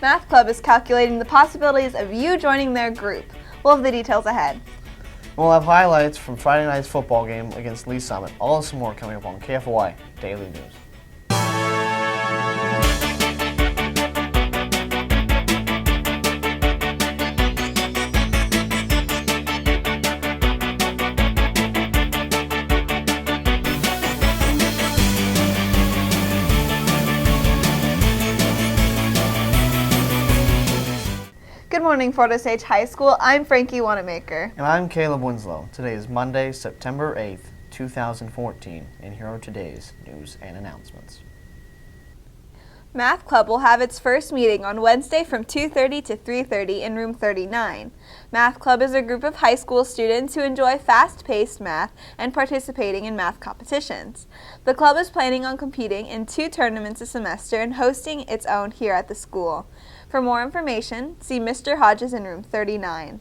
Math Club is calculating the possibilities of you joining their group. We'll have the details ahead. We'll have highlights from Friday night's football game against Lee Summit. All this and more coming up on KFOI Daily News. Good morning, Fort Osage High School. I'm Frankie Wanamaker. And I'm Caleb Winslow. Today is Monday, September 8th, 2014, and here are today's news and announcements. Math Club will have its first meeting on Wednesday from 2:30 to 3:30 in room 39. Math Club is a group of high school students who enjoy fast-paced math and participating in math competitions. The club is planning on competing in 2 tournaments a semester and hosting its own here at the school. For more information, see Mr. Hodges in room 39.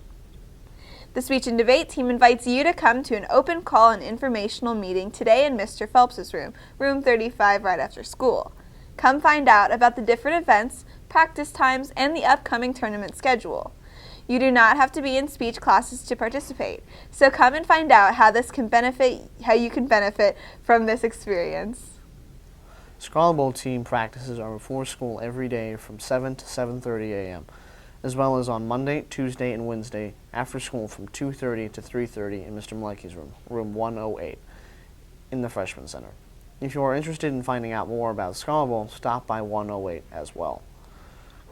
The speech and debate team invites you to come to an open call and informational meeting today in Mr. Phelps's room, room 35, right after school. Come find out about the different events, practice times, and the upcoming tournament schedule. You do not have to be in speech classes to participate, so come and find out how you can benefit from this experience. Scarlet Bowl team practices are before school every day from 7 to 7:30 a.m., as well as on Monday, Tuesday, and Wednesday after school from 2:30 to 3:30 in Mr. Malecki's room, room 108, in the Freshman Center. If you are interested in finding out more about Scarlet Bowl, stop by 108 as well.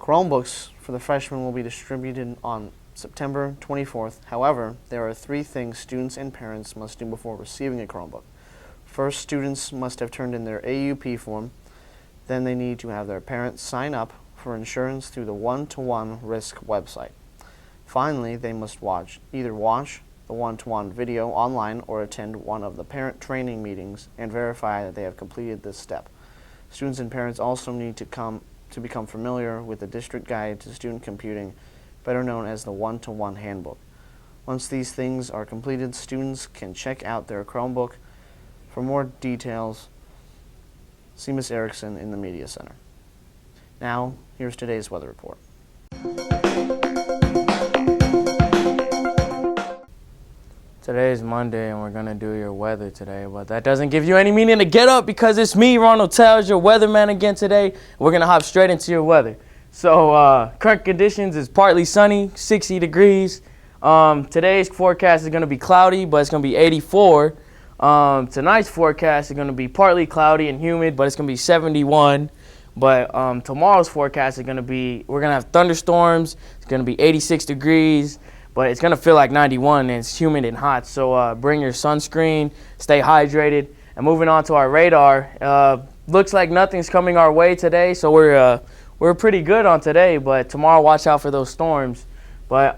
Chromebooks for the freshmen will be distributed on September 24th. However, there are 3 things students and parents must do before receiving a Chromebook. First, students must have turned in their AUP form. Then they need to have their parents sign up for insurance through the One-to-One Risk website. Finally, they must either watch the one-to-one video online or attend one of the parent training meetings and verify that they have completed this step. Students and parents also need to become familiar with the District Guide to Student Computing, better known as the One-to-One Handbook. Once these things are completed, students can check out their Chromebook. For more details, see Ms. Erickson in the Media Center. Now, here's today's weather report. Today is Monday and we're going to do your weather today, but that doesn't give you any meaning to get up because it's me, Ronald Towers, your weatherman again today. We're going to hop straight into your weather. So current conditions is partly sunny, 60 degrees. Today's forecast is going to be cloudy, but it's going to be 84. Tonight's forecast is going to be partly cloudy and humid, but it's going to be 71. But tomorrow's forecast is going to be, we're going to have thunderstorms. It's going to be 86 degrees, but it's going to feel like 91 and it's humid and hot. So bring your sunscreen, stay hydrated. And moving on to our radar, looks like nothing's coming our way today, so we're pretty good on today. But tomorrow, watch out for those storms. But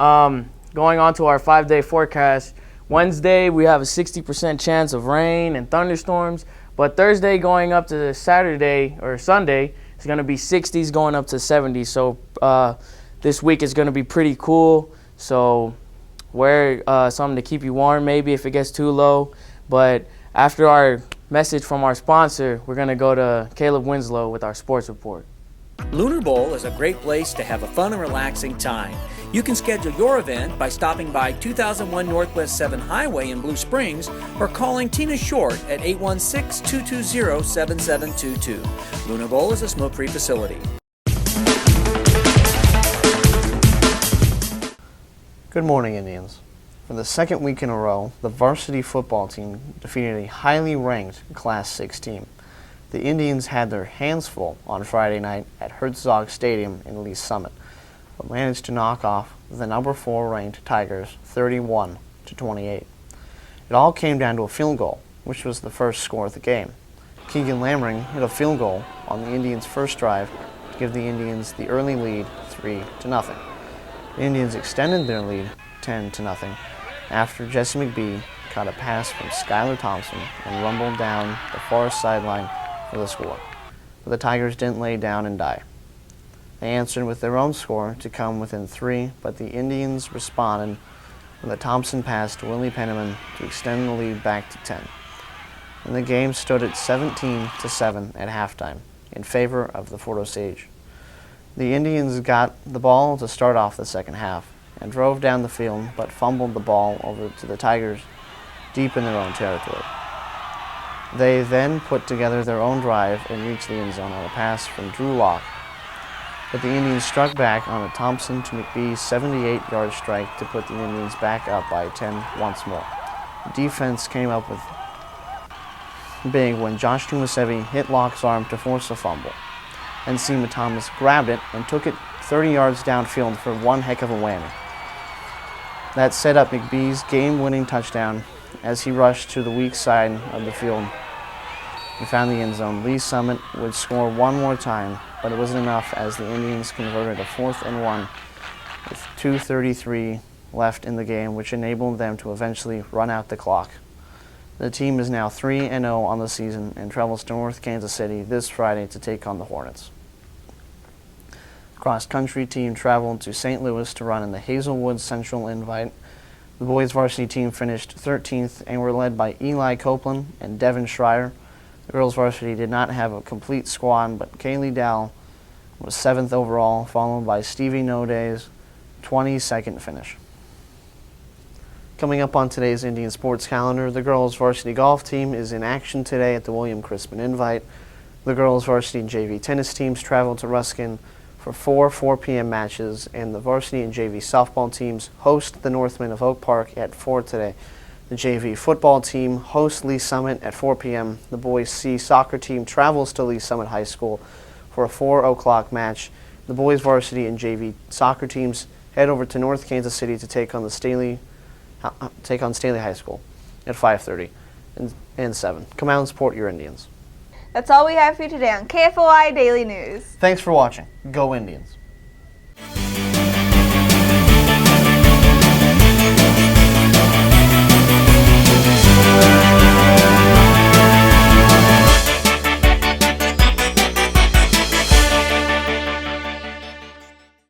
going on to our 5-day forecast. Wednesday, we have a 60% chance of rain and thunderstorms, but Thursday going up to Saturday or Sunday, it's going to be 60s going up to 70s. So this week is going to be pretty cool. So wear something to keep you warm maybe if it gets too low. But after our message from our sponsor, we're going to go to Caleb Winslow with our sports report. Lunar Bowl is a great place to have a fun and relaxing time. You can schedule your event by stopping by 2001 Northwest 7 Highway in Blue Springs or calling Tina Short at 816-220-7722. Lunar Bowl is a smoke-free facility. Good morning, Indians. For the second week in a row, the varsity football team defeated a highly ranked Class 6 team. The Indians had their hands full on Friday night at Herzog Stadium in Lee Summit, but managed to knock off the number 4 ranked Tigers 31-28. It all came down to a field goal, which was the first score of the game. Keegan Lammering hit a field goal on the Indians' first drive to give the Indians the early lead 3-0. The Indians extended their lead 10-0 after Jesse McBee caught a pass from Skylar Thompson and rumbled down the far sideline for the score. But the Tigers didn't lay down and die. They answered with their own score to come within 3, but the Indians responded with a Thompson pass to Willie Penniman to extend the lead back to 10. And the game stood at 17-7 at halftime in favor of the Fort Osage. The Indians got the ball to start off the second half and drove down the field, but fumbled the ball over to the Tigers deep in their own territory. They then put together their own drive and reached the end zone on a pass from Drew Lock. But the Indians struck back on a Thompson to McBee's 78-yard strike to put the Indians back up by 10 once more. The defense came up with big when Josh Tumasevi hit Locke's arm to force a fumble. And Seema Thomas grabbed it and took it 30 yards downfield for one heck of a whammy. That set up McBee's game-winning touchdown as he rushed to the weak side of the field and found the end zone. Lee Summit would score one more time, but it wasn't enough as the Indians converted a 4th and 1 with 2:33 left in the game, which enabled them to eventually run out the clock. The team is now 3-0 on the season and travels to North Kansas City this Friday to take on the Hornets. Cross-country team traveled to St. Louis to run in the Hazelwood Central Invite. The boys varsity team finished 13th and were led by Eli Copeland and Devin Schreier. The girls varsity did not have a complete squad, but Kaylee Dow was 7th overall, followed by Stevie Noday's 22nd finish. Coming up on today's Indian sports calendar, the girls varsity golf team is in action today at the William Crispin Invite. The girls varsity and JV tennis teams travel to Ruskin for 4 p.m. matches, and the varsity and JV softball teams host the Northmen of Oak Park at 4 today. The JV football team hosts Lee Summit at 4 p.m. The boys C soccer team travels to Lee Summit High School for a 4 o'clock match. The boys varsity and JV soccer teams head over to North Kansas City to take on Staley High School at 5:30 and 7. Come out and support your Indians. That's all we have for you today on KFOI Daily News. Thanks for watching. Go Indians.